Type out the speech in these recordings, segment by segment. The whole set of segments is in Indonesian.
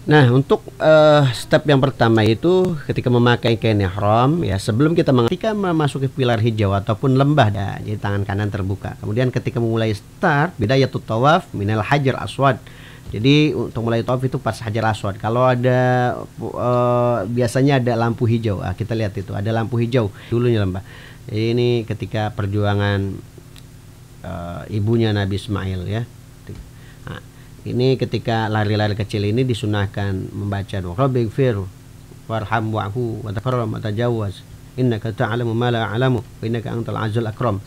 Nah, untuk step yang pertama itu ketika memakai kain ihram ya, sebelum ketika memasuki pilar hijau ataupun lembah ya, jadi tangan kanan terbuka. Kemudian ketika memulai start bidayatut tawaf minal hajar aswad. Jadi untuk mulai tawaf itu pas hajar aswad. Kalau ada biasanya ada lampu hijau. Kita lihat itu ada lampu hijau dulunya lembah. Ini ketika perjuangan ibunya Nabi Ismail ya. Ini ketika lari-lari kecil ini disunahkan membaca doa Rabbighfir warham wa'fu wa takarram wa tajawaz innaka ta'lamu ma la a'lamu wa innaka antal azizul akram.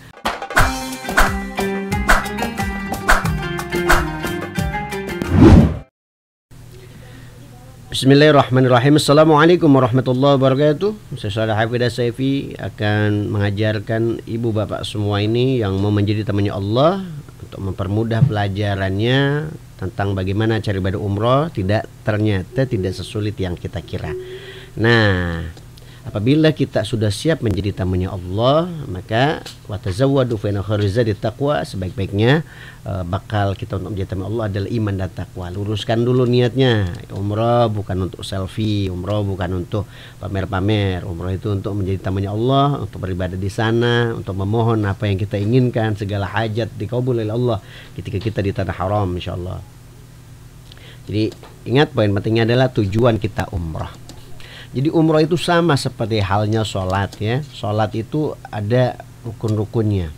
Bismillahirrahmanirrahim. Assalamualaikum warahmatullahi wabarakatuh. Saya Hafidah Saifi akan mengajarkan ibu bapak semua ini yang mau menjadi temannya Allah untuk mempermudah pelajarannya tentang bagaimana cara ibadah umroh. Ternyata tidak sesulit yang kita kira. Nah, apabila kita sudah siap menjadi tamunya Allah, maka watazawwadu fa inna khairaz zadi taqwa, sebaik-baiknya bakal kita untuk menjadi tamu Allah adalah iman dan takwa. Luruskan dulu niatnya. Umroh bukan untuk selfie, umroh bukan untuk pamer-pamer. Umroh itu untuk menjadi tamunya Allah, untuk beribadah di sana, untuk memohon apa yang kita inginkan, segala hajat dikabul oleh Allah ketika kita di tanah haram insyaallah. Jadi ingat, poin pentingnya adalah tujuan kita umroh. Jadi umroh itu sama seperti halnya sholat ya. Sholat itu ada rukun-rukunnya.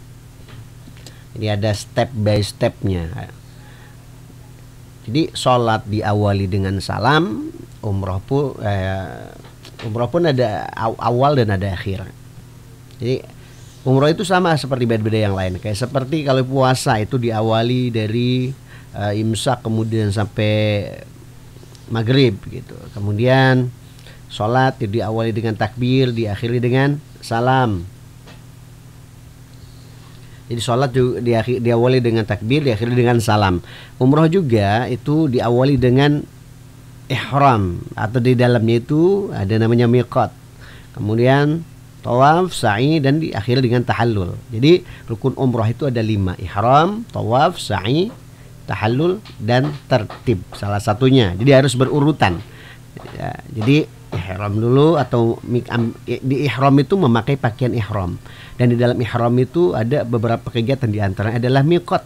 Jadi ada step by stepnya. Jadi sholat diawali dengan salam. Umroh pun ada awal dan ada akhir. Jadi umroh itu sama seperti ibadah yang lain. Kayak seperti kalau puasa itu diawali dari imsak kemudian sampai maghrib gitu. Kemudian sholat diawali dengan takbir, diakhiri dengan salam. Jadi sholat juga diawali dengan takbir, diakhiri dengan salam. Umroh juga itu diawali dengan ihram, atau di dalamnya itu ada namanya miqat. Kemudian tawaf, sa'i, dan diakhiri dengan tahallul. Jadi rukun umroh itu ada 5: ihram, tawaf, sa'i, tahallul, dan tertib salah satunya. Jadi harus berurutan ya, jadi ihram dulu, atau di ihram itu memakai pakaian ihram, dan di dalam ihram itu ada beberapa kegiatan, di antaranya adalah miqat,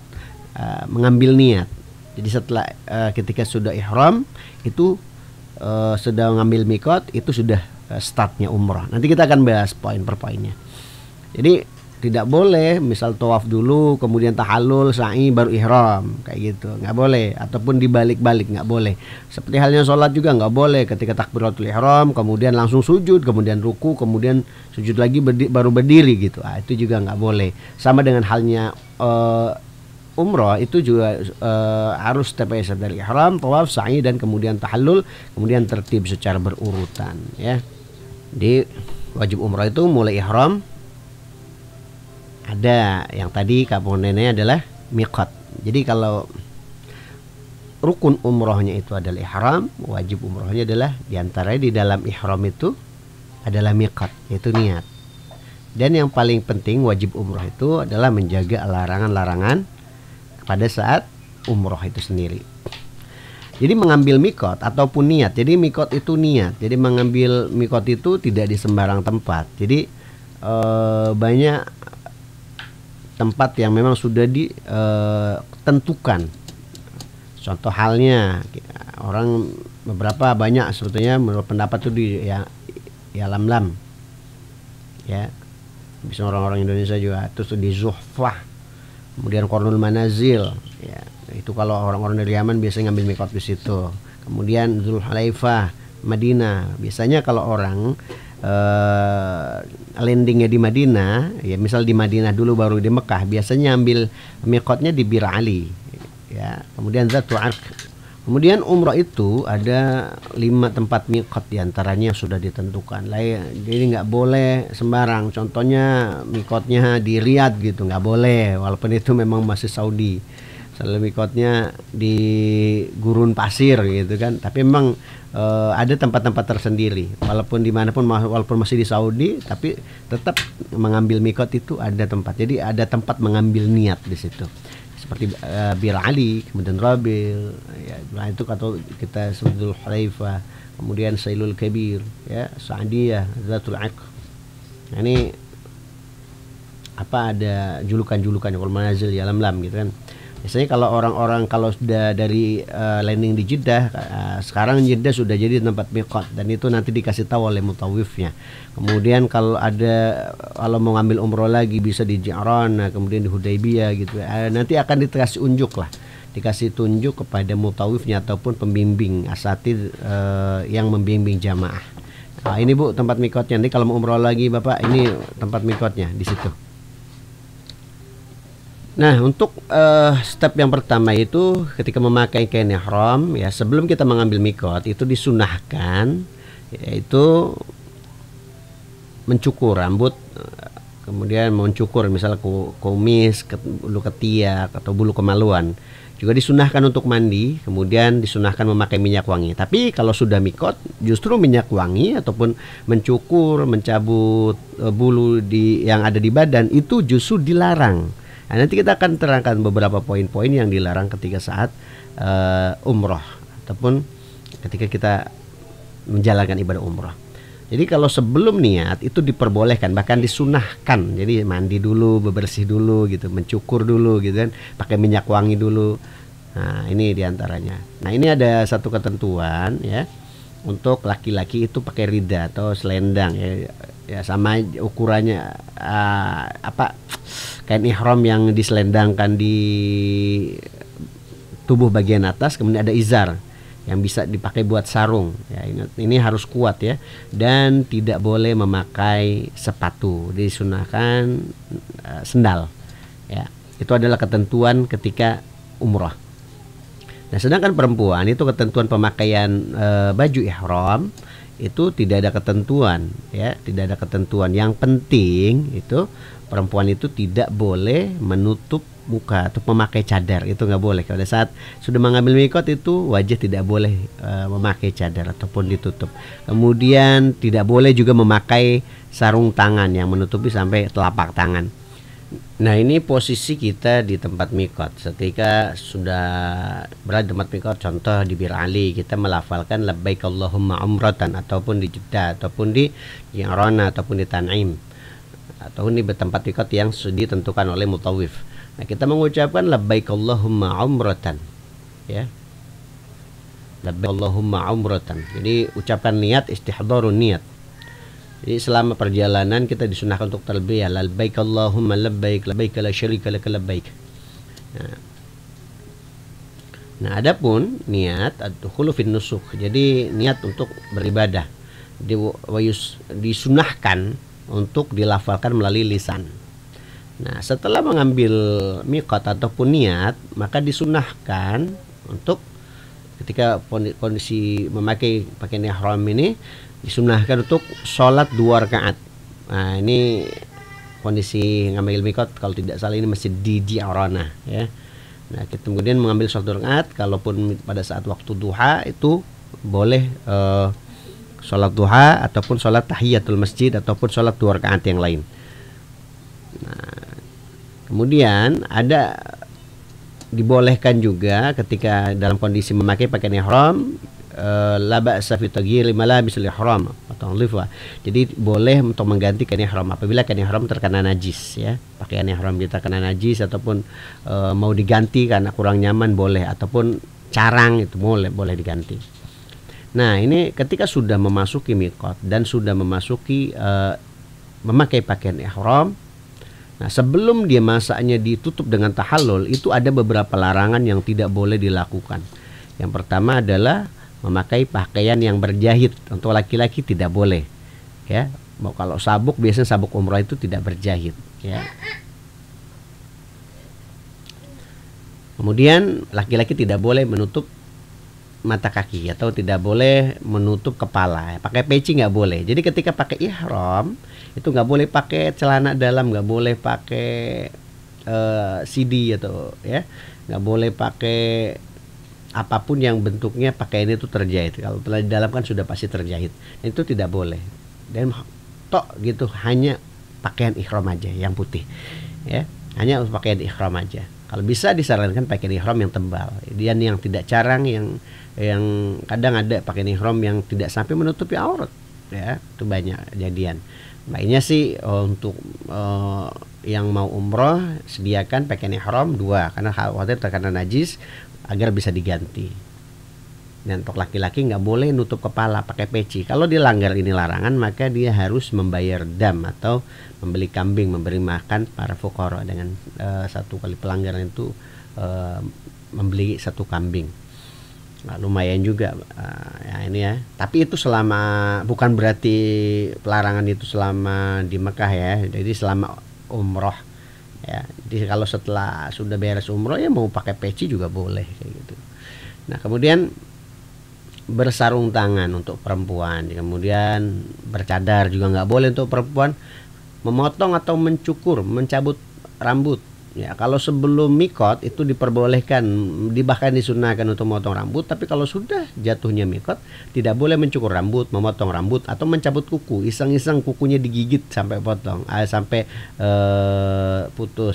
mengambil niat. Jadi setelah ketika sudah ihram itu sudah mengambil miqat, itu sudah startnya umrah. Nanti kita akan bahas poin per poinnya. Jadi tidak boleh misal tawaf dulu kemudian tahallul, sa'i, baru ihram, kayak gitu nggak boleh, ataupun dibalik-balik nggak boleh. Seperti halnya sholat juga nggak boleh ketika takbiratul ihram kemudian langsung sujud, kemudian ruku, kemudian sujud lagi baru berdiri gitu. Itu juga nggak boleh. Sama dengan halnya umroh itu juga harus step by step dari ihram, tawaf, sa'i, dan kemudian tahallul, kemudian tertib secara berurutan ya. Di wajib umroh itu mulai ihram, ada yang tadi komponennya adalah miqat. Jadi kalau rukun umrohnya itu adalah ihram, wajib umrohnya adalah diantaranya di dalam ihram itu adalah miqat, yaitu niat. Dan yang paling penting wajib umroh itu adalah menjaga larangan-larangan pada saat umroh itu sendiri. Jadi mengambil miqat ataupun niat. Jadi miqat itu niat. Jadi mengambil miqat itu tidak di sembarang tempat. Jadi banyak tempat yang memang sudah ditentukan. Contoh halnya orang beberapa banyak sebetulnya menurut pendapat itu di ya Lamlam ya, bisa orang-orang Indonesia juga, terus di Zuhfah, kemudian Qarnul Manazil ya, itu kalau orang-orang dari Yaman biasanya ngambil miqat di situ. Kemudian Zulhulaifah, Madinah, biasanya kalau orang landingnya di Madinah ya, misal di Madinah dulu baru di Mekah, biasanya ambil miqatnya di Bir Ali ya, kemudian Zatul Arq. Kemudian umrah itu ada 5 tempat miqat diantaranya yang sudah ditentukan. Jadi nggak boleh sembarang. Contohnya miqatnya di Riyadh gitu, nggak boleh, walaupun itu memang masih Saudi. Misalnya miqatnya di gurun pasir gitu kan, tapi memang ada tempat-tempat tersendiri, walaupun dimanapun, walaupun masih di Saudi, tapi tetap mengambil miqat itu ada tempat. Jadi ada tempat mengambil niat di situ. seperti Bir Ali, kemudian Rabil, ya, nah itu atau kita sebut Dzul Hulaifah, kemudian Sailul Kabir, ya, Sa'diyah, Zatul Aqq. Nah, ini apa ada julukan-julukannya, kalau manazil ya lam gitu kan. Biasanya kalau orang-orang kalau sudah dari landing di Jeddah, sekarang Jeddah sudah jadi tempat miqat dan itu nanti dikasih tahu oleh mutawifnya. Kemudian kalau mau ngambil umroh lagi bisa di Ji'rana, kemudian di Hudaybiyah gitu. Nanti akan dikasih unjuk lah, dikasih tunjuk kepada mutawifnya ataupun pembimbing asatid yang membimbing jamaah. Nah, ini Bu tempat miqatnya. Nanti kalau mau umroh lagi Bapak, ini tempat miqatnya di situ. Nah, untuk step yang pertama itu ketika memakai kain ihram, ya sebelum kita mengambil mikot itu disunahkan yaitu mencukur rambut, kemudian mencukur misalnya kumis, bulu ketiak atau bulu kemaluan. Juga disunahkan untuk mandi, kemudian disunahkan memakai minyak wangi. Tapi kalau sudah mikot, justru minyak wangi ataupun mencukur, mencabut bulu yang ada di badan itu justru dilarang. Nah, nanti kita akan terangkan beberapa poin-poin yang dilarang ketika saat umroh ataupun ketika kita menjalankan ibadah umroh. Jadi kalau sebelum niat itu diperbolehkan, bahkan disunahkan. Jadi mandi dulu, bebersih dulu gitu, mencukur dulu gitu kan, pakai minyak wangi dulu. Nah, ini diantaranya. Nah, ini ada satu ketentuan ya. Untuk laki-laki itu pakai rida atau selendang ya sama ukurannya kain ihram yang diselendangkan di tubuh bagian atas, kemudian ada izar yang bisa dipakai buat sarung ya, ini harus kuat ya, dan tidak boleh memakai sepatu, disunahkan sendal ya. Itu adalah ketentuan ketika umroh. Nah, sedangkan perempuan itu ketentuan pemakaian baju ihram itu tidak ada ketentuan ya, tidak ada ketentuan. Yang penting itu perempuan itu tidak boleh menutup muka atau memakai cadar, itu nggak boleh. Pada saat sudah mengambil mikot itu wajah tidak boleh memakai cadar ataupun ditutup. Kemudian tidak boleh juga memakai sarung tangan yang menutupi sampai telapak tangan. Nah, ini posisi kita di tempat mikot. Ketika sudah berada di tempat mikot, contoh di Bir Ali, kita melafalkan labbaik Allahumma umratan, ataupun di Jeddah, ataupun di Ji'rana, ataupun di Tan'im, ataupun di tempat mikot yang sudah ditentukan oleh mutawif. Nah, kita mengucapkan labbaik Allahumma umratan ya. Labbaik Allahumma umratan. Jadi ucapan niat, istihdharun niat. Jadi selama perjalanan kita disunahkan untuk talbiyah, labbaik Allahumma labbaik, labbaik la syarika lak labbaik. Nah, adapun niat ad-dukhulu fin nusuk. Jadi niat untuk beribadah disunahkan untuk dilafalkan melalui lisan. Nah, setelah mengambil miqat ataupun niat, maka disunahkan untuk ketika kondisi memakai pakaian ihram ini disunahkan untuk sholat 2 rakaat. Nah, ini kondisi ngambil mikot, kalau tidak salah ini masih di Ji'rana ya. Nah, kita kemudian mengambil sholat 2 rakaat. Kalaupun pada saat waktu duha itu boleh sholat duha ataupun sholat tahiyatul masjid ataupun sholat 2 rakaat yang lain. Nah, kemudian ada dibolehkan juga ketika dalam kondisi memakai pakaian ihram, la ba'sa fi taghyir malabisul ihram atau lifa. Jadi boleh untuk mengganti kain ihram apabila kain ihram terkena najis ya. Pakaian ihram kita kena najis ataupun mau diganti karena kurang nyaman boleh, ataupun carang itu boleh diganti. Nah, ini ketika sudah memasuki miqat dan sudah memasuki memakai pakaian ihram. Nah, sebelum dia masanya ditutup dengan tahallul, itu ada beberapa larangan yang tidak boleh dilakukan. Yang pertama adalah memakai pakaian yang berjahit. Untuk laki-laki tidak boleh ya. Kalau sabuk, biasanya sabuk umrah itu tidak berjahit ya. Kemudian laki-laki tidak boleh menutup mata kaki atau tidak boleh menutup kepala. Pakai peci nggak boleh. Jadi ketika pakai ihram itu nggak boleh pakai celana dalam, nggak boleh pakai CD atau ya, nggak boleh pakai apapun yang bentuknya pakaian itu terjahit. Kalau di dalam kan sudah pasti terjahit, itu tidak boleh. Dan tok gitu, hanya pakaian ihram aja yang putih ya, hanya pakaian ihram aja. Kalau bisa disarankan pakai ihram yang tebal. Dan yang tidak jarang yang kadang ada pakai ihram yang tidak sampai menutupi aurat, ya itu banyak kejadian. Baiknya sih untuk yang mau umroh sediakan pakai ihram 2 karena khawatir terkena najis agar bisa diganti. Dan untuk laki-laki nggak boleh nutup kepala pakai peci. Kalau dilanggar ini larangan, maka dia harus membayar dam atau membeli kambing, memberi makan para fuqara dengan 1 kali pelanggaran itu membeli 1 kambing. Nah, lumayan juga ya ini ya. Tapi itu selama, bukan berarti pelarangan itu selama di Mekah ya. Jadi selama umroh ya. Jadi kalau setelah sudah beres umroh ya mau pakai peci juga boleh kayak gitu. Nah, kemudian bersarung tangan untuk perempuan, kemudian bercadar juga nggak boleh untuk perempuan, memotong atau mencukur, mencabut rambut. Ya, kalau sebelum mikot itu diperbolehkan, bahkan disunahkan untuk memotong rambut. Tapi kalau sudah jatuhnya mikot, tidak boleh mencukur rambut, memotong rambut, atau mencabut kuku. Iseng-iseng kukunya digigit sampai potong, sampai putus,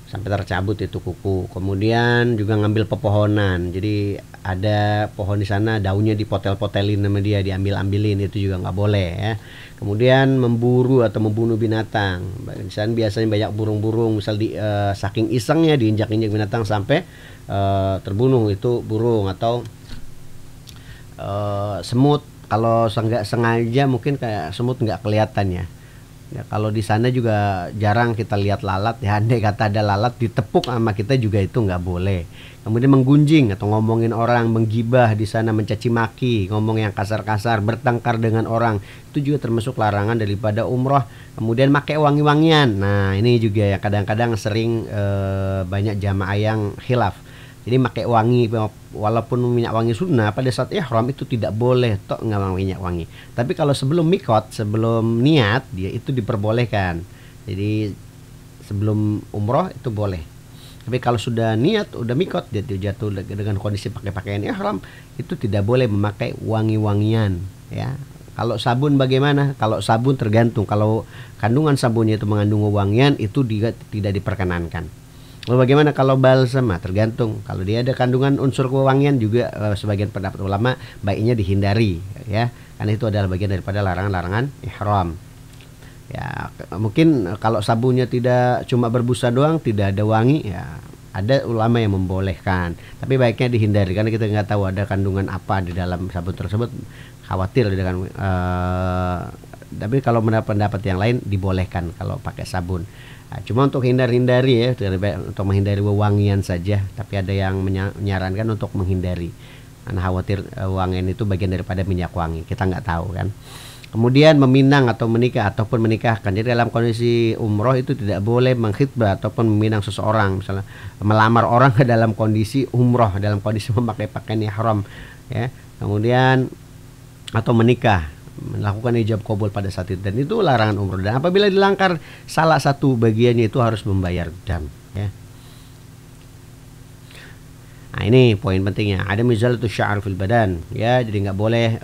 sampai tercabut itu kuku. Kemudian juga ngambil pepohonan. Jadi ada pohon di sana, daunnya dipotel-potelin sama dia, diambil-ambilin, itu juga nggak boleh ya. Kemudian memburu atau membunuh binatang. Misalnya biasanya banyak burung-burung, misal saking isengnya diinjak-injak binatang sampai terbunuh itu burung, atau semut. Kalau nggak sengaja mungkin kayak semut nggak kelihatan ya. Ya, kalau di sana juga jarang kita lihat lalat ya, andai kata ada lalat ditepuk sama kita juga itu nggak boleh. Kemudian menggunjing atau ngomongin orang, menggibah di sana, mencaci maki, ngomong yang kasar-kasar, bertengkar dengan orang, itu juga termasuk larangan daripada umroh. Kemudian pakai wangi-wangian. Nah, ini juga ya kadang-kadang sering banyak jamaah yang khilaf. Jadi pakai wangi, walaupun minyak wangi sunnah, pada saat ihram itu tidak boleh tok nggak minyak wangi. Tapi kalau sebelum mikot, sebelum niat, dia itu diperbolehkan. Jadi sebelum umroh itu boleh. Tapi kalau sudah niat, udah mikot, dia jatuh dengan kondisi pakai pakaian ihram, itu tidak boleh memakai wangi-wangian. Ya. Kalau sabun bagaimana? Kalau sabun tergantung. Kalau kandungan sabunnya itu mengandung wangian, itu juga tidak diperkenankan. Lalu bagaimana kalau balsam? Tergantung. Kalau dia ada kandungan unsur kewangian juga sebagian pendapat ulama baiknya dihindari ya, karena itu adalah bagian daripada larangan-larangan ihram. Ya, mungkin kalau sabunnya tidak cuma berbusa doang, tidak ada wangi ya, ada ulama yang membolehkan. Tapi baiknya dihindari karena kita nggak tahu ada kandungan apa di dalam sabun tersebut. Khawatir dengan tapi kalau mendapat pendapat yang lain dibolehkan kalau pakai sabun. Nah, cuma untuk hindari ya, untuk menghindari wewangian saja. Tapi ada yang menyarankan untuk menghindari, karena khawatir wangian itu bagian daripada minyak wangi. Kita nggak tahu kan. Kemudian meminang atau menikah ataupun menikahkan. Jadi dalam kondisi umroh itu tidak boleh mengkhitbah ataupun meminang seseorang. Misalnya melamar orang ke dalam kondisi umroh, dalam kondisi memakai pakaian ihram ya. Kemudian atau menikah, melakukan ijab qabul pada saat itu, dan itu larangan umroh. Dan apabila dilanggar salah satu bagiannya itu harus membayar dam ya. Nah, ini poin pentingnya, ada mizalatu sya'ar fil badan ya, jadi nggak boleh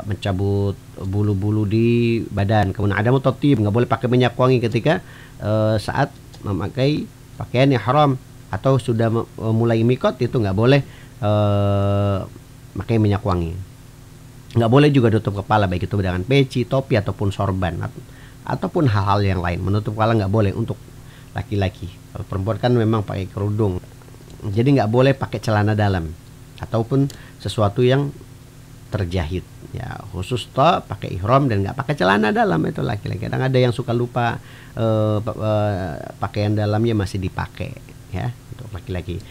mencabut bulu-bulu di badan. Kemudian ada mutatib, nggak boleh pakai minyak wangi ketika saat memakai pakaian ihram, atau sudah mulai mikot itu nggak boleh pakai minyak wangi. Nggak boleh juga tutup kepala, baik itu dengan peci, topi, ataupun sorban, ataupun hal-hal yang lain. Menutup kepala nggak boleh untuk laki-laki. Kalau perempuan kan memang pakai kerudung. Jadi nggak boleh pakai celana dalam ataupun sesuatu yang terjahit. Ya, khusus toh pakai ihram dan nggak pakai celana dalam, itu laki-laki. Kadang ada yang suka lupa pakaian dalamnya masih dipakai ya untuk laki-laki.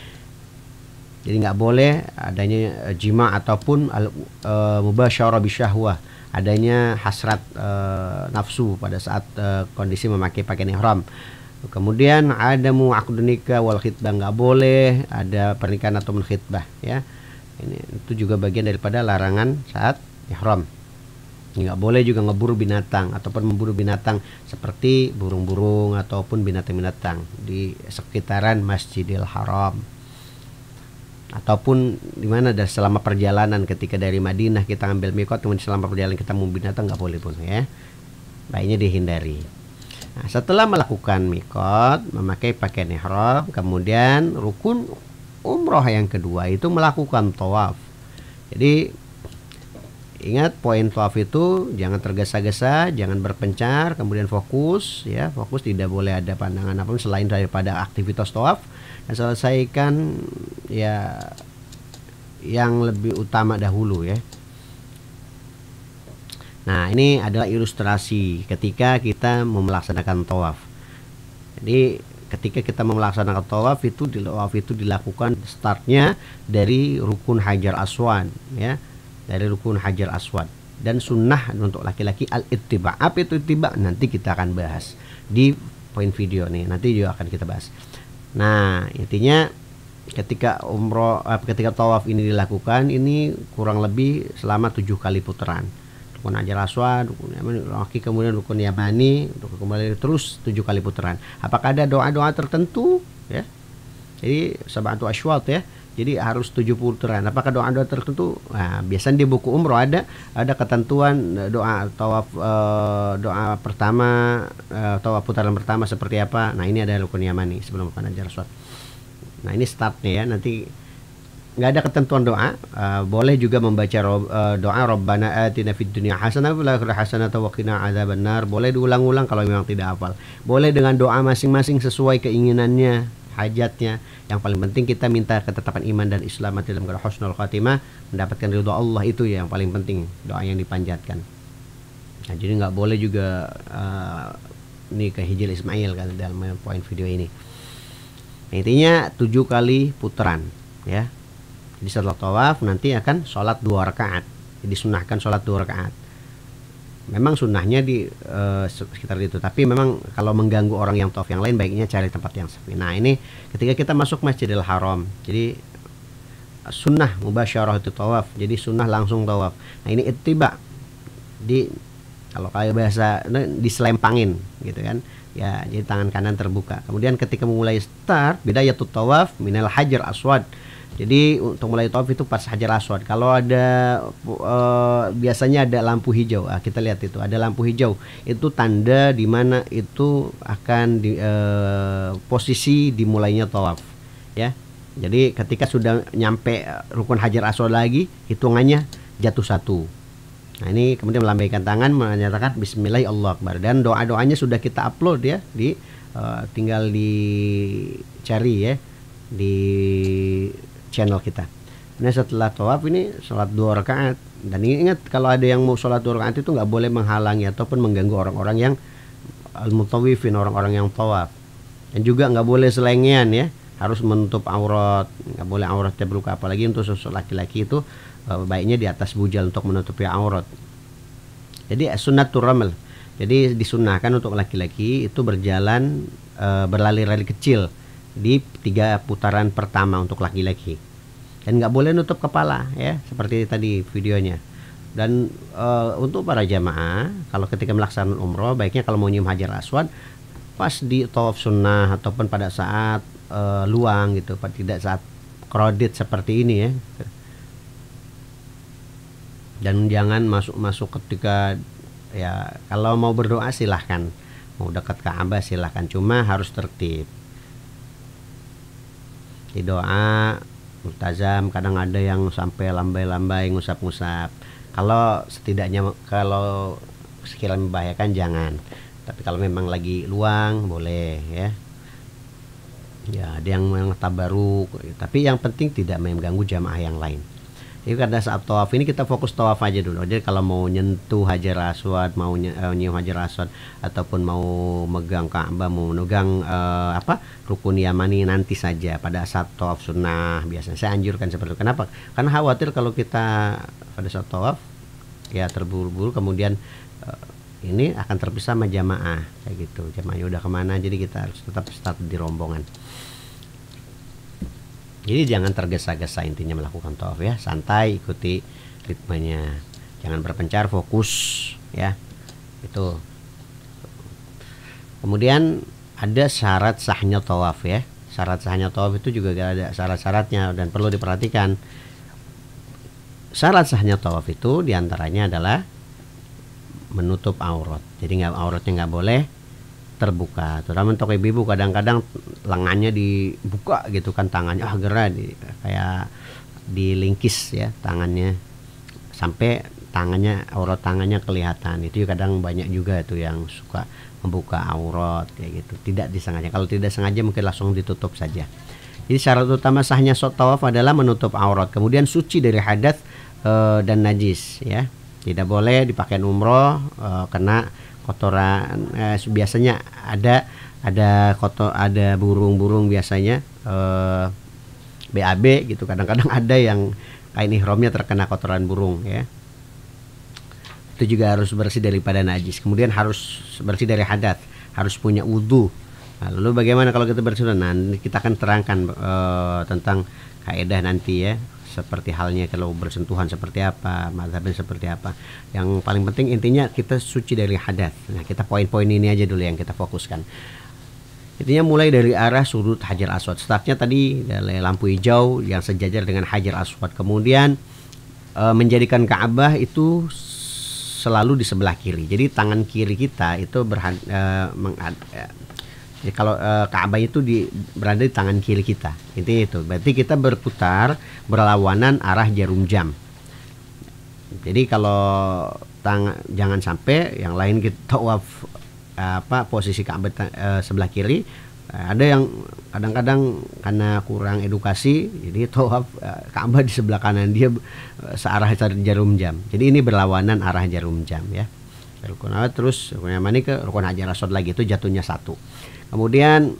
Jadi nggak boleh adanya jima ataupun mubasyarah bisyahwah, adanya hasrat nafsu pada saat kondisi memakai pakaian ihram. Kemudian ada mu'aqdun nikah wal khitbah, nggak boleh ada pernikahan atau khitbah ya. Ini itu juga bagian daripada larangan saat ihram. Nggak boleh juga ngeburu binatang ataupun memburu binatang seperti burung-burung ataupun binatang-binatang di sekitaran Masjidil Haram. Ataupun di mana selama perjalanan, ketika dari Madinah kita ambil mikot, kemudian selama perjalanan kita mau binatang nggak boleh pun ya, baiknya dihindari. Nah, setelah melakukan mikot, memakai pakaian ihram, kemudian rukun umroh yang kedua itu melakukan tawaf. Jadi ingat poin tawaf itu jangan tergesa-gesa, jangan berpencar, kemudian fokus ya, fokus, tidak boleh ada pandangan apapun selain daripada aktivitas tawaf, dan selesaikan ya yang lebih utama dahulu ya. Nah, ini adalah ilustrasi ketika kita melaksanakan tawaf. Jadi ketika kita melaksanakan tawaf itu dilakukan startnya dari rukun Hajar Aswad ya, dari rukun Hajar Aswad. Dan sunnah untuk laki-laki al-ittiba. Apa itu ittiba? Nanti kita akan bahas di poin video nih, nanti juga akan kita bahas. Nah, intinya ketika ketika tawaf ini dilakukan, ini kurang lebih selama 7 kali putaran. Rukun Hajar Aswad, rukun Yamani, kemudian rukun Yamani, kembali terus 7 kali putaran. Apakah ada doa-doa tertentu ya? Jadi sab'atu asywat ya. Jadi harus 7 putaran. Apakah doa-doa tertentu? Nah, biasanya di buku umroh ada ketentuan doa tawaf, doa pertama, tawaf putaran pertama seperti apa. Nah, ini ada rukun Yamani sebelum rukun Hajar Aswad. Nah, ini startnya ya. Nanti nggak ada ketentuan doa, boleh juga membaca doa Rabbana atina fid dunya hasanah wa fil akhirati hasanah wa qina adzabannar. Boleh diulang-ulang kalau memang tidak hafal. Boleh dengan doa masing-masing sesuai keinginannya, hajatnya. Yang paling penting kita minta ketetapan iman dan Islam dalam husnul khatimah, mendapatkan ridho Allah, itu ya yang paling penting, doa yang dipanjatkan. Nah, jadi nggak boleh juga ini ke Hijil Ismail kan dalam poin video ini. Nah, intinya 7 kali putaran ya. Jadi setelah tawaf nanti akan sholat 2 rakaat. Jadi sunahkan sholat 2 rakaat. Memang sunnahnya di sekitar itu. Tapi memang kalau mengganggu orang yang tawaf yang lain, baiknya cari tempat yang sepi. Nah, ini ketika kita masuk Masjidil Haram. Jadi sunnah mubasyarah itu tawaf. Jadi sunnah langsung tawaf. Nah, ini ittiba. Kalau kayak bahasa diselempangin gitu kan. Ya, jadi tangan kanan terbuka. Kemudian ketika memulai start, bidayatut tawaf minal Hajar Aswad. Jadi untuk mulai tawaf itu pas Hajar Aswad. Kalau ada biasanya ada lampu hijau. Kita lihat itu ada lampu hijau. Itu tanda di mana itu akan posisi dimulainya tawaf. Ya. Jadi ketika sudah nyampe rukun Hajar Aswad lagi, hitungannya jatuh 1. Nah, ini kemudian melambaikan tangan menyatakan Bismillah Allahu Akbar, dan doa-doanya sudah kita upload ya tinggal dicari ya di channel kita. Nah, setelah tawaf ini sholat 2 rakaat. Dan ingat kalau ada yang mau sholat 2 rakaat itu nggak boleh menghalangi ataupun mengganggu orang-orang yang al-mutawifin, orang-orang yang tawaf. Dan juga nggak boleh selengean ya, harus menutup aurat, nggak boleh aurat terbuka, apalagi untuk laki-laki itu baiknya di atas bujal untuk menutupi aurat. Jadi sunnatur ramal. Jadi disunahkan untuk laki-laki itu berjalan berlari-lari kecil di 3 putaran pertama untuk laki-laki, dan nggak boleh nutup kepala ya seperti tadi videonya. Dan untuk para jamaah kalau ketika melaksanakan umroh, baiknya kalau mau nyium Hajar Aswad pas di tawaf sunnah ataupun pada saat luang gitu, tidak saat crowded seperti ini ya. Dan jangan masuk ketika ya, kalau mau berdoa silahkan, mau dekat Ka'bah silahkan, cuma harus tertib. Di doa multazam, kadang ada yang sampai lambai-lambai, ngusap-ngusap. Kalau sekiranya membahayakan jangan. Tapi kalau memang lagi luang boleh ya. Ya, ada yang tabaruk, tapi yang penting tidak mengganggu jamaah yang lain. Jadi karena saat tawaf ini kita fokus tawaf aja dulu. Jadi kalau mau nyentuh Hajar Aswad, mau nyium Hajar Aswad, ataupun mau megang Ka'bah, mau megang rukun Yamani nanti saja pada saat tawaf sunnah. Biasanya saya anjurkan seperti itu. Kenapa? Karena khawatir kalau kita pada saat tawaf ya terburu-buru, kemudian ini akan terpisah sama jamaah kayak gitu. Jamaahnya udah kemana, jadi kita harus tetap start di rombongan. Jadi jangan tergesa-gesa intinya melakukan tawaf ya, santai, ikuti ritmenya, jangan berpencar, fokus ya itu. Kemudian ada syarat sahnya tawaf ya. Syarat sahnya tawaf itu juga ada syarat-syaratnya dan perlu diperhatikan. Syarat sahnya tawaf itu diantaranya adalah menutup aurat. Jadi auratnya nggak boleh terbuka. Terutama untuk ibu-ibu kadang-kadang lengannya dibuka gitu kan, tangannya gerak kayak dilingkis ya tangannya sampai tangannya, aurat tangannya kelihatan. Itu kadang banyak juga tuh yang suka membuka aurat kayak gitu, tidak disengaja. Kalau tidak sengaja mungkin langsung ditutup saja. Jadi syarat utama sahnya tawaf adalah menutup aurat, kemudian suci dari hadas dan najis ya. Tidak boleh dipakai umroh kena kotoran. Biasanya ada burung-burung biasanya BAB gitu. Kadang-kadang ada yang kain ihramnya terkena kotoran burung ya. Itu juga harus bersih daripada najis. Kemudian harus bersih dari hadas, harus punya wudu. Nah, lalu bagaimana kalau kita bersih? Nah, kita akan terangkan tentang kaidah nanti ya. Seperti halnya kalau bersentuhan seperti apa, mazhabnya seperti apa. Yang paling penting intinya kita suci dari hadas. Nah, kita poin-poin ini aja dulu yang kita fokuskan. Intinya mulai dari arah sudut Hajar Aswad. Startnya tadi dari lampu hijau yang sejajar dengan Hajar Aswad. Kemudian menjadikan Ka'bah itu selalu di sebelah kiri. Jadi tangan kiri kita itu jadi kalau Ka'bah itu berada di tangan kiri kita. Intinya itu. Berarti kita berputar berlawanan arah jarum jam. Jadi kalau jangan sampai yang lain kita tawaf posisi Ka'bah sebelah kiri. Ada yang kadang-kadang karena kurang edukasi, jadi tawaf Ka'bah di sebelah kanan, dia searah jarum jam. Jadi ini berlawanan arah jarum jam ya. Rukun awal terus rukun yamani ke rukun Hajar Aswad lagi, itu jatuhnya satu. Kemudian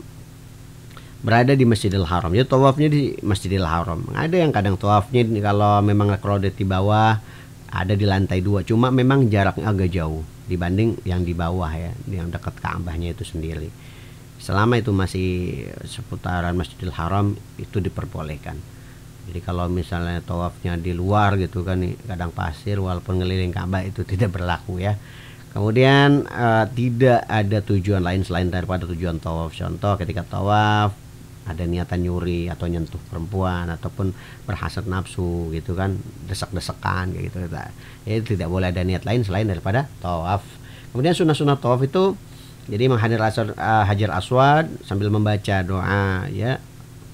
berada di Masjidil Haram. Jadi tawafnya di Masjidil Haram. Ada yang kadang tawafnya kalau memang crowded di bawah, ada di lantai 2. Cuma memang jaraknya agak jauh dibanding yang di bawah ya, yang dekat Ka'bahnya itu sendiri. Selama itu masih seputaran Masjidil Haram itu diperbolehkan. Jadi kalau misalnya tawafnya di luar gitu kan, kadang pasir walaupun ngeliling Ka'bah itu tidak berlaku ya. Kemudian tidak ada tujuan lain selain daripada tujuan tawaf. Contoh ketika tawaf ada niatan nyuri atau nyentuh perempuan ataupun berhasad nafsu gitu kan, desek-desekan kayak gitu. Jadi tidak boleh ada niat lain selain daripada tawaf. Kemudian sunah-sunah tawaf itu jadi menghadiri Hajar Aswad sambil membaca doa ya,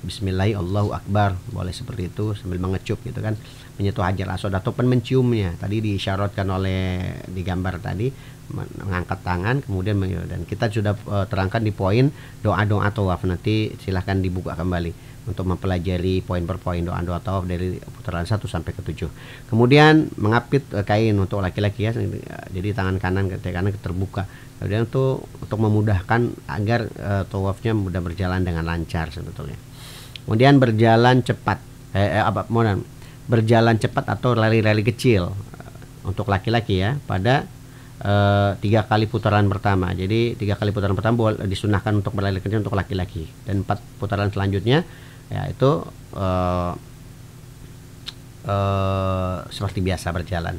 Bismillah Allahu Akbar, boleh seperti itu sambil mengecup gitu kan, menyentuh Hajar Aswad ataupun menciumnya. Tadi diisyaratkan oleh di gambar tadi, mengangkat tangan kemudian dan kita sudah terangkan di poin doa-doa tawaf. Nanti silahkan dibuka kembali untuk mempelajari poin per poin doa-doa tawaf dari putaran 1 sampai ke 7. Kemudian mengapit kain untuk laki-laki ya, jadi tangan kanan terbuka. Kemudian itu untuk memudahkan agar tawafnya mudah berjalan dengan lancar sebetulnya. Kemudian berjalan cepat, berjalan cepat atau lari-lari kecil untuk laki-laki ya pada 3 kali putaran pertama. Jadi 3 kali putaran pertama disunahkan untuk berlari kecil untuk laki-laki, dan 4 putaran selanjutnya ya itu seperti biasa berjalan.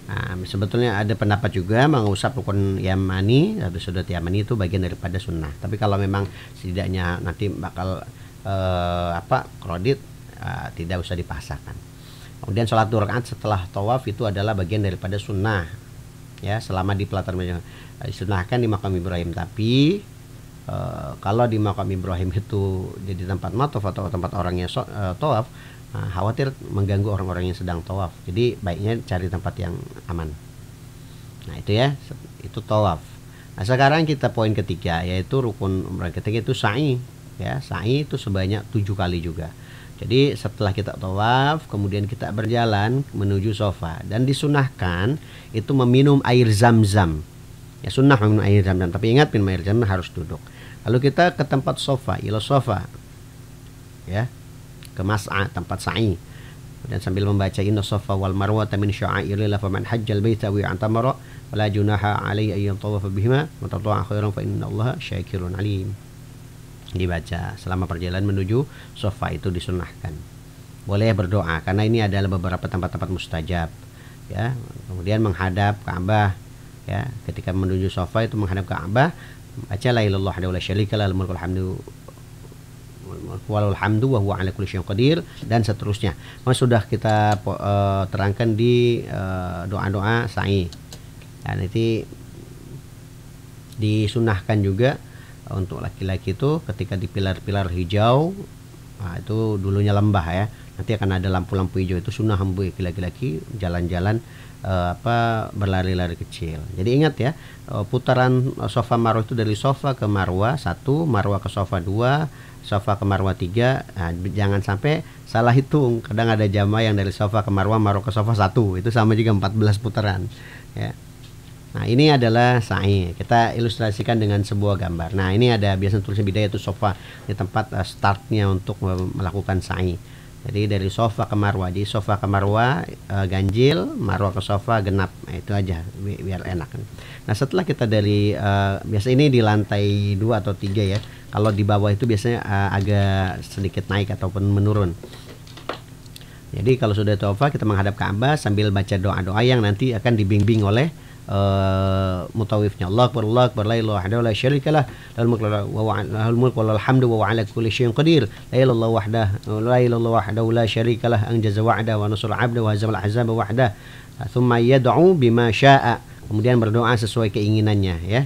Nah, sebetulnya ada pendapat juga mengusap rukun yamani atau sudut yamani itu bagian daripada sunnah. Tapi kalau memang setidaknya nanti bakal kredit, tidak usah dipaksakan. Kemudian sholat 2 rakaat setelah tawaf itu adalah bagian daripada sunnah ya, selama di pelataran disunahkan di makam Ibrahim. Tapi kalau di makam Ibrahim itu jadi tempat mataf atau tempat orangnya tawaf, khawatir mengganggu orang-orang yang sedang tawaf. Jadi baiknya cari tempat yang aman. Nah itu ya, itu tawaf. Nah sekarang kita poin ketiga, yaitu rukun umrah ketiga itu sa'i ya. Sa'i itu sebanyak 7 kali juga. Jadi setelah kita tawaf kemudian kita berjalan menuju sofa, dan disunahkan itu meminum air zam-zam ya, sunnah meminum air zam-zam. Tapi ingat, minum air zam-zam harus duduk. Lalu kita ke tempat sofa, ila sofa ya, ke mas'a, tempat sa'i, dan sambil membaca inna safa wal marwata min sya'airillah faman hajjal baita wa i'tamara wala junaha alaihi ay yatawafa bihima wa tatawwa khairan fa innallaha syakirun alim. Dibaca selama perjalanan menuju sofa itu disunahkan. Boleh berdoa karena ini adalah beberapa tempat-tempat mustajab ya. Kemudian menghadap Ka'bah ya, ketika menuju sofa itu menghadap Ka'bah, baca la ilaha illallah wa la syarika lahu mulkul hamdu walul hamdu wa huwa ala kulli syai'in qadir, dan seterusnya. Sudah kita terangkan di doa-doa sa'i. Dan itu disunahkan juga Untuk laki-laki itu ketika di pilar-pilar hijau, nah itu dulunya lembah ya, nanti akan ada lampu-lampu hijau, itu sunnah hambui laki-laki jalan-jalan berlari-lari kecil. Jadi ingat ya, putaran Safa Marwah itu dari Safa ke Marwah 1, Marwah ke Safa 2, Safa ke Marwah 3. Nah, jangan sampai salah hitung. Kadang ada jamaah yang dari Safa ke Marwah, Marwah ke Safa 1, itu sama juga 14 putaran ya. Nah, ini adalah sa'i. Kita ilustrasikan dengan sebuah gambar. Nah, ini ada biasanya tulisnya bidayah itu Safa, di tempat startnya untuk melakukan sa'i. Jadi dari Safa ke Marwah. Di Safa ke Marwah ganjil, Marwah ke Safa genap. Nah, itu aja biar enak. Nah, setelah kita dari biasa ini di lantai 2 atau 3 ya. Kalau di bawah itu biasanya agak sedikit naik ataupun menurun. Jadi kalau sudah tawaf, kita menghadap Ka'bah sambil baca doa-doa yang nanti akan dibimbing oleh mutawifnya. Allah akbar, Allah akbar, la ilaha wahdahu la syarikalah, lahul mulku wa lahul hamdu wa huwa ala kulli syai'in qadir, la ilaha wahdahu la ilaha wahdahu la syarikalah, anjaza wa'da wa nasara 'abda wa hazamal ahzaba wahdah. Tsumma yad'u bima syaa. Kemudian berdoa sesuai keinginannya ya.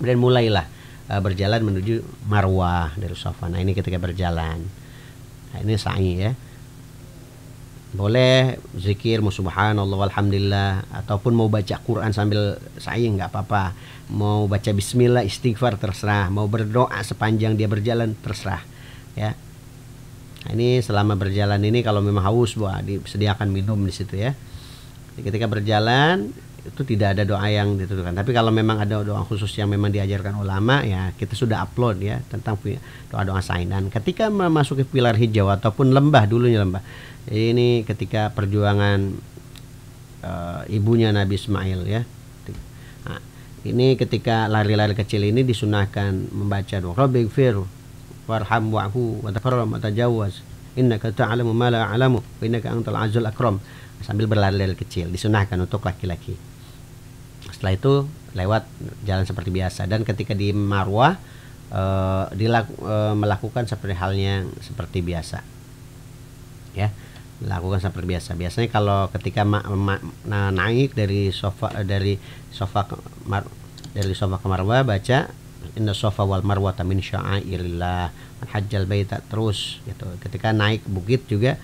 Kemudian mulailah berjalan menuju Marwah dari Safa. Nah, ini ketika berjalan. Nah, ini sa'i ya. Boleh zikir subhanallah walhamdulillah, ataupun mau baca Quran sambil sa'i nggak apa-apa, mau baca bismillah, istighfar, terserah, mau berdoa sepanjang dia berjalan, terserah ya. Nah, ini selama berjalan ini kalau memang haus, disediakan minum di situ ya. Jadi ketika berjalan itu tidak ada doa yang ditentukan, tapi kalau memang ada doa khusus yang memang diajarkan ulama ya, kita sudah upload ya tentang doa-doa sa'i. Dan ketika memasuki pilar hijau ataupun lembah, dulunya lembah, ini ketika perjuangan ibunya Nabi Ismail ya. Nah, ini ketika lari-lari kecil ini disunahkan membaca doa Rabbighfir warham wa'fu wa takarram wa tajawaz innaka ta'lamu ma la a'lamu wa innaka antal azizul akram, sambil berlari-lari kecil, disunahkan untuk laki-laki. Setelah itu lewat jalan seperti biasa, dan ketika di Marwah melakukan seperti halnya seperti biasa ya, lakukan seperti biasa. Biasanya kalau ketika naik dari Safa ke Marwah, baca inna Safa wal Marwah min sya'airillah man hajjal baita, terus gitu. Ketika naik bukit juga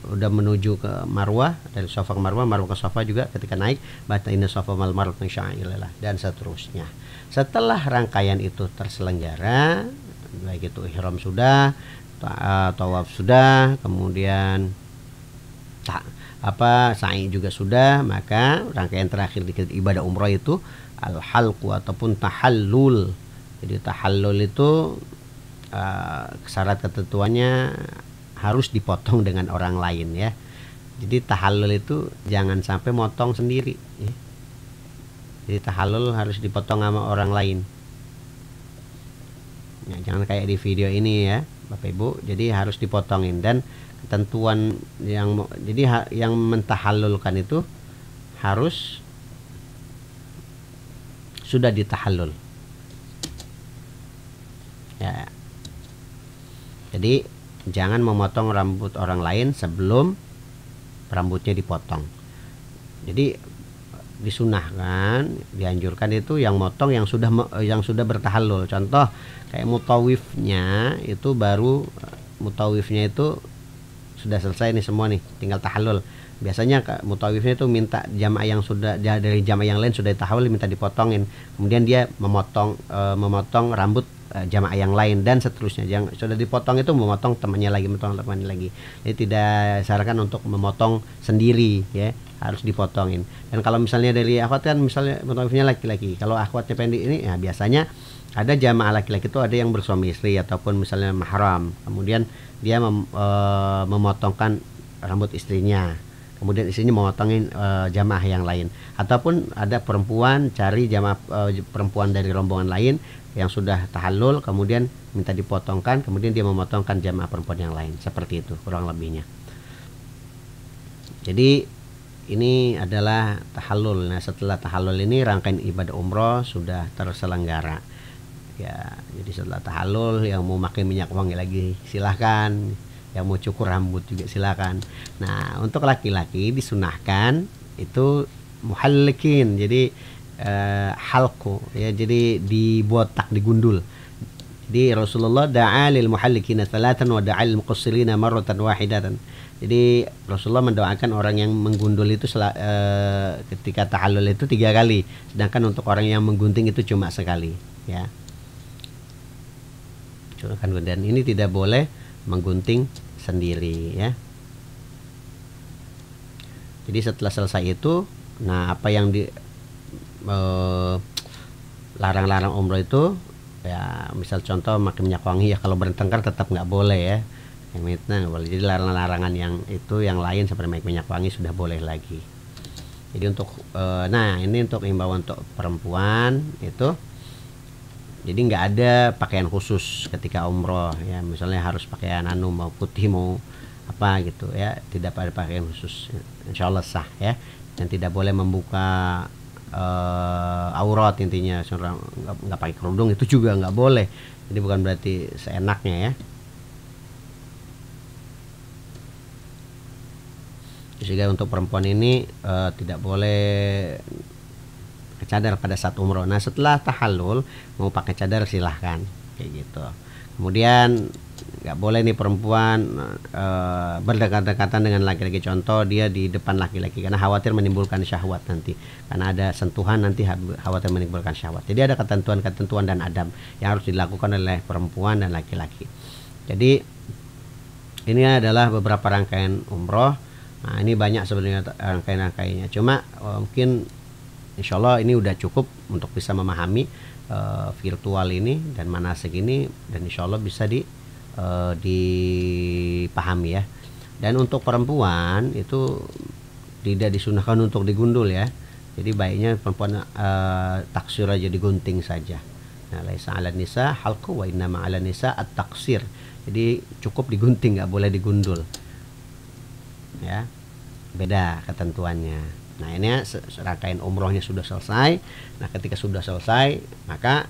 udah menuju ke Marwah, dari Safa ke Marwah, Marwah ke Safa juga ketika naik baca inna Safa wal Marwah min sya'airillah, dan seterusnya. Setelah rangkaian itu terselenggara, baik itu ihram sudah, tawaf sudah, kemudian sa'i juga sudah, maka rangkaian terakhir di ibadah umrah itu al-halqu ataupun tahallul. Jadi tahallul itu syarat ketentuannya harus dipotong dengan orang lain ya. Jadi tahallul itu jangan sampai motong sendiri ya. Jadi tahallul harus dipotong sama orang lain ya, jangan kayak di video ini ya Bapak Ibu. Jadi harus dipotongin, dan ketentuan yang mentahallulkan itu harus sudah ditahallul ya. Jadi jangan memotong rambut orang lain sebelum rambutnya dipotong. Jadi disunahkan, dianjurkan itu yang motong yang sudah bertahallul. Contoh kayak mutawifnya itu sudah selesai nih semua nih, tinggal tahallul. Biasanya mutawifnya itu minta jamaah yang sudah dari jamaah yang lain sudah tahallul minta dipotongin, kemudian dia memotong rambut jamaah yang lain, dan seterusnya. Yang sudah dipotong itu memotong temannya lagi. Jadi tidak disarankan untuk memotong sendiri ya, harus dipotongin. Dan kalau misalnya dari akhwat kan, misalnya mutawifnya laki-laki, kalau akhwatnya pendek ini ya, biasanya ada jamaah laki-laki itu ada yang bersuami istri ataupun misalnya mahram, kemudian dia memotongkan rambut istrinya, kemudian istrinya memotongin jamaah yang lain, ataupun ada perempuan cari jamaah perempuan dari rombongan lain yang sudah tahallul, kemudian minta dipotongkan, kemudian dia memotongkan jamaah perempuan yang lain. Seperti itu kurang lebihnya. Jadi ini adalah tahallul. Nah, setelah tahallul ini rangkaian ibadah umroh sudah terselenggara ya. Jadi setelah tahallul, yang mau pakai minyak wangi lagi silahkan, yang mau cukur rambut juga silahkan. Nah, untuk laki-laki disunahkan itu muhallikin, jadi halku ya, jadi dibotak, digundul. Jadi Rasulullah da'a lil muhallikina thalathan wa da'a lil muqassirina marratan wahidatan. Jadi Rasulullah mendoakan orang yang menggundul itu ketika tahallul itu 3 kali, sedangkan untuk orang yang menggunting itu cuma sekali, ya. Dan ini tidak boleh menggunting sendiri, ya. Jadi setelah selesai itu, nah apa yang larang-larang umroh itu, ya misal contoh pakai minyak wangi, ya kalau bertengkar tetap nggak boleh, ya. Nggak boleh. Jadi larangan yang itu yang lain seperti minyak wangi sudah boleh lagi. Jadi untuk nah ini untuk imbauan untuk perempuan itu, jadi nggak ada pakaian khusus ketika umroh, ya misalnya harus pakaian mau putih mau apa gitu, ya tidak pada pakaian khusus, insya Allah sah, ya. Dan tidak boleh membuka aurat, intinya nggak pakai kerudung itu juga nggak boleh. Jadi bukan berarti seenaknya, ya. Sehingga untuk perempuan ini tidak boleh cadar pada saat umroh. Nah setelah tahallul mau pakai cadar silahkan, kayak gitu. Kemudian nggak boleh nih perempuan berdekatan-dekatan dengan laki-laki. Contoh dia di depan laki-laki karena khawatir menimbulkan syahwat nanti, karena ada sentuhan nanti khawatir menimbulkan syahwat. Jadi ada ketentuan-ketentuan dan adab yang harus dilakukan oleh perempuan dan laki-laki. Jadi ini adalah beberapa rangkaian umroh. Nah ini banyak sebenarnya rangkaian-rangkaiannya, cuma mungkin insya Allah ini udah cukup untuk bisa memahami virtual ini dan manasik ini, dan insya Allah bisa dipahami, ya. Dan untuk perempuan itu tidak disunahkan untuk digundul, ya. Jadi baiknya perempuan taksir aja, digunting saja. Nah laisa 'alan nisa halqu wa innama 'alan nisa at-taksir. Jadi cukup digunting, nggak boleh digundul, ya. Beda ketentuannya. Nah ini rangkaian umrohnya sudah selesai. Nah ketika sudah selesai, maka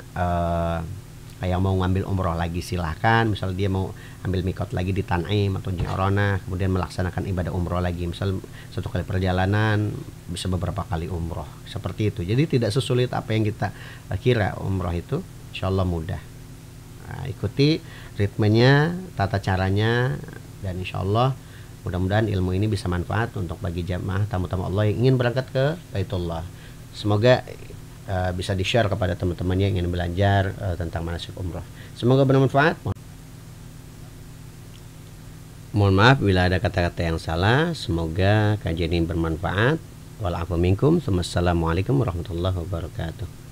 yang mau ngambil umroh lagi silahkan. Misal dia mau ambil mikot lagi di Tan'im atau Ji'rana, kemudian melaksanakan ibadah umroh lagi, misal 1 kali perjalanan bisa beberapa kali umroh, seperti itu. Jadi tidak sesulit apa yang kita kira. Umroh itu insya Allah mudah. Nah, ikuti ritmenya, tata caranya, dan insya Allah mudah-mudahan ilmu ini bisa manfaat untuk bagi jamaah tamu-tamu Allah yang ingin berangkat ke Baitullah. Semoga bisa di-share kepada teman-teman yang ingin belajar tentang manasik umroh. Semoga bermanfaat. Mohon maaf bila ada kata-kata yang salah. Semoga kajian ini bermanfaat. Wal afu minkum. Wassalamualaikum warahmatullahi wabarakatuh.